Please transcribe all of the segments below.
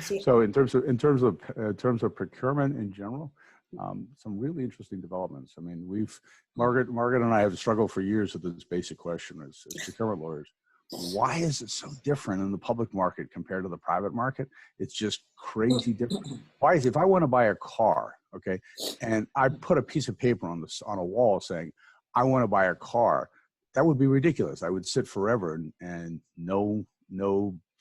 see. So in terms of procurement in general, some really interesting developments. I mean, Margaret and I have struggled for years with this basic question as procurement lawyers. Why is it so different in the public market compared to the private market? It's just crazy different. Why is it, if I want to buy a car, okay, and I put a piece of paper on a wall saying, I want to buy a car, that would be ridiculous. I would sit forever and no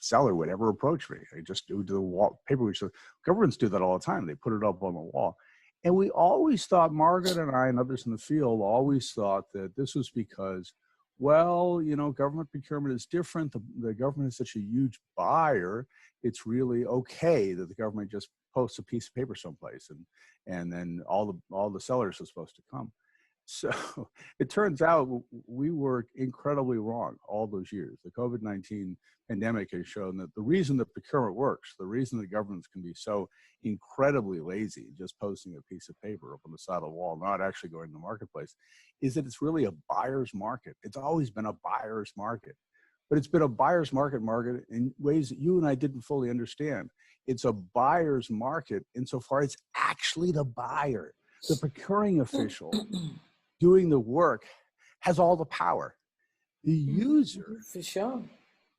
seller would ever approach me. They just do the wall paper, which governments do that all the time. They put it up on the wall. And we always thought, Margaret and I and others in the field always thought that this was because, well, you know, government procurement is different. The government is such a huge buyer. It's really okay that the government just posts a piece of paper someplace and then all the sellers are supposed to come. So it turns out we were incredibly wrong all those years. The COVID-19 pandemic has shown that the reason that procurement works, the reason that governments can be so incredibly lazy, just posting a piece of paper up on the side of the wall, not actually going to the marketplace, is that it's really a buyer's market. It's always been a buyer's market. But it's been a buyer's market, Margaret, in ways that you and I didn't fully understand. It's a buyer's market insofar as actually the buyer, the procuring official, doing the work has all the power. The user, for sure,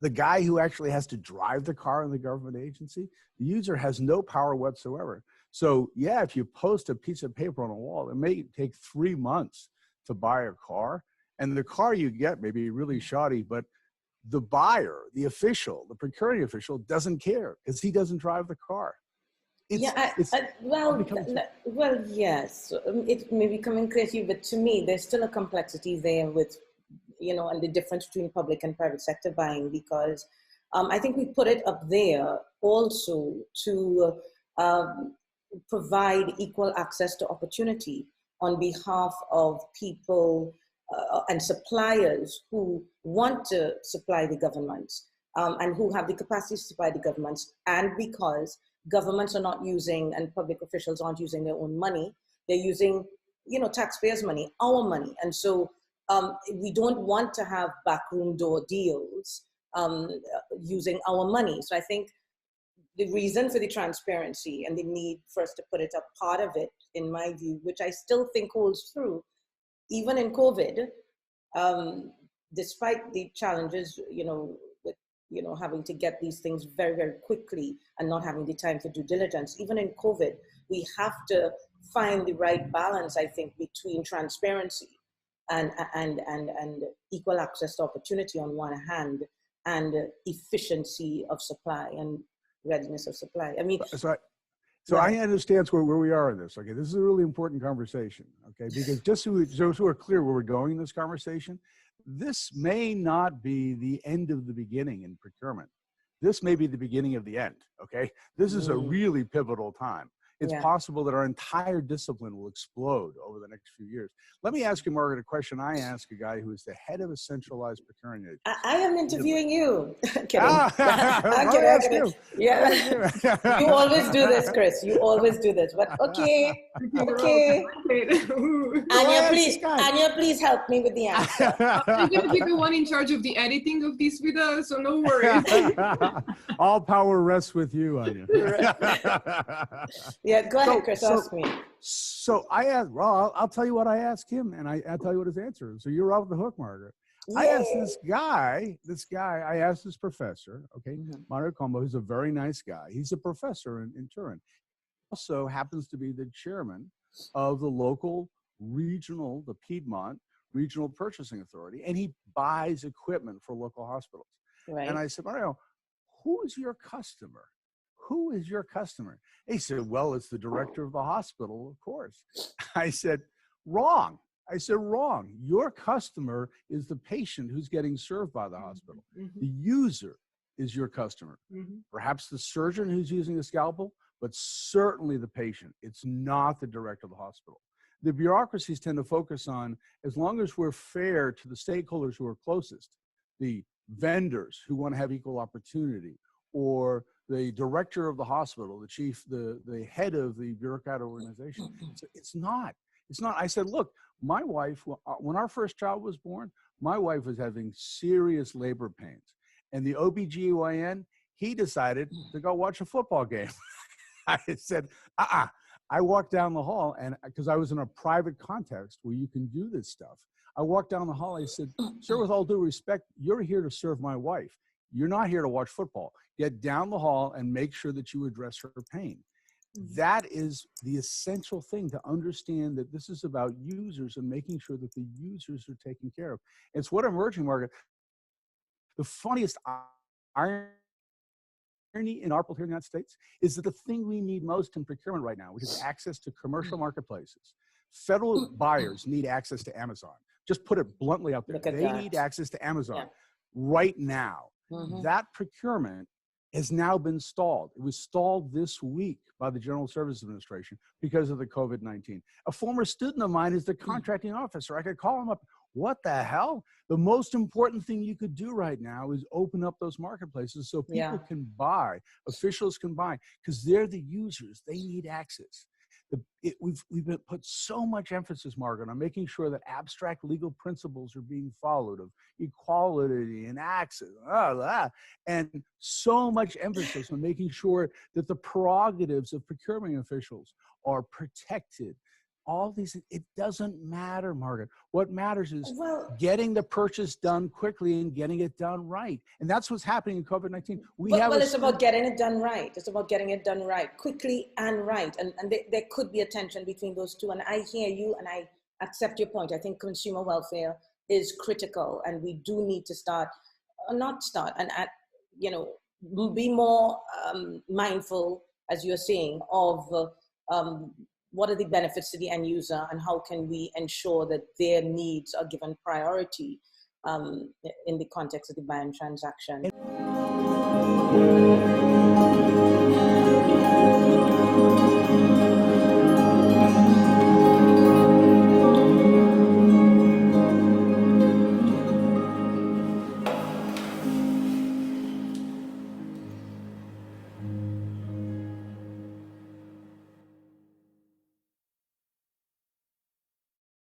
the guy who actually has to drive the car in the government agency, the user has no power whatsoever. So yeah, if you post a piece of paper on a wall, it may take 3 months to buy a car, and the car you get may be really shoddy, but the buyer, the official, the procuring official doesn't care because he doesn't drive the car. Well, yes, it may be coming clear to you, but to me, there's still a complexity there with, you know, and the difference between public and private sector buying, because I think we put it up there also to provide equal access to opportunity on behalf of people and suppliers who want to supply the governments and who have the capacity to supply the governments, and because governments are not using, and public officials aren't using their own money, they're using, you know, taxpayers' money, our money. And so we don't want to have backroom door deals using our money. So I think the reason for the transparency and the need for us to put it up, part of it, in my view, which I still think holds through, even in COVID, despite the challenges, you know, with, you know, having to get these things very, very quickly and not having the time for due diligence, even in COVID, we have to find the right balance, I think, between transparency and equal access to opportunity on one hand, and efficiency of supply and readiness of supply. I mean, so I understand where we are in this. Okay, this is a really important conversation. Okay, because just so we're clear where we're going in this conversation, this may not be the end of the beginning in procurement. This may be the beginning of the end. Okay, this is a really pivotal time. It's possible that our entire discipline will explode over the next few years. Let me ask you, Margaret, a question I ask a guy who is the head of a centralized procuring agency. I am interviewing you. Kidding. I'm kidding. Yeah. You always do this, Chris. You always do this. But okay. Okay. Anja, please help me with the answer. I'm going to be the one in charge of the editing of this video, so no worries. All power rests with you, Anja. Yeah, go ahead, Chris, ask me. So I asked, well, I'll tell you what I asked him, and I'll tell you what his answer is. So you're off the hook, Margaret. Yay. I asked I asked this professor, okay, Mario Combo, who's a very nice guy. He's a professor in Turin. Also happens to be the chairman of the local regional, the Piedmont Regional Purchasing Authority, and he buys equipment for local hospitals. Right. And I said, Mario, who is your customer? Who is your customer? He said, well, it's the director of the hospital, of course. I said, wrong. I said, wrong. Your customer is the patient who's getting served by the hospital. The user is your customer. Perhaps the surgeon who's using the scalpel, but certainly the patient. It's not the director of the hospital. The bureaucracies tend to focus on, as long as we're fair to the stakeholders who are closest, the vendors who want to have equal opportunity, or the director of the hospital, the chief, the head of the bureaucratic organization. It's not. I said, look, my wife, when our first child was born, my wife was having serious labor pains. And the OBGYN, he decided to go watch a football game. I said, I walked down the hall, and because I was in a private context where you can do this stuff, I walked down the hall. I said, sir, with all due respect, you're here to serve my wife. You're not here to watch football. Get down the hall and make sure that you address her pain. That is the essential thing, to understand that this is about users and making sure that the users are taken care of. It's what emerging, Margaret. The funniest irony in our here in the United States is that the thing we need most in procurement right now, which is access to commercial marketplaces. Federal buyers need access to Amazon. Just put it bluntly out there. They need access to Amazon right now. That procurement has now been stalled. It was stalled this week by the General Services Administration because of the COVID-19. A former student of mine is the contracting officer. I could call him up. What the hell? The most important thing you could do right now is open up those marketplaces so people can buy, officials can buy, because they're the users. They need access. We've been put so much emphasis, Margaret, on making sure that abstract legal principles are being followed, of equality and access, and so much emphasis on making sure that the prerogatives of procurement officials are protected. All these, it doesn't matter, Margaret. What matters is getting the purchase done quickly and getting it done right. And that's what's happening in COVID-19. It's about getting it done right. It's about getting it done right, quickly and right. And there could be a tension between those two. And I hear you and I accept your point. I think consumer welfare is critical, and we do need to be more mindful, as you're saying, of what are the benefits to the end user, and how can we ensure that their needs are given priority in the context of the buying transaction.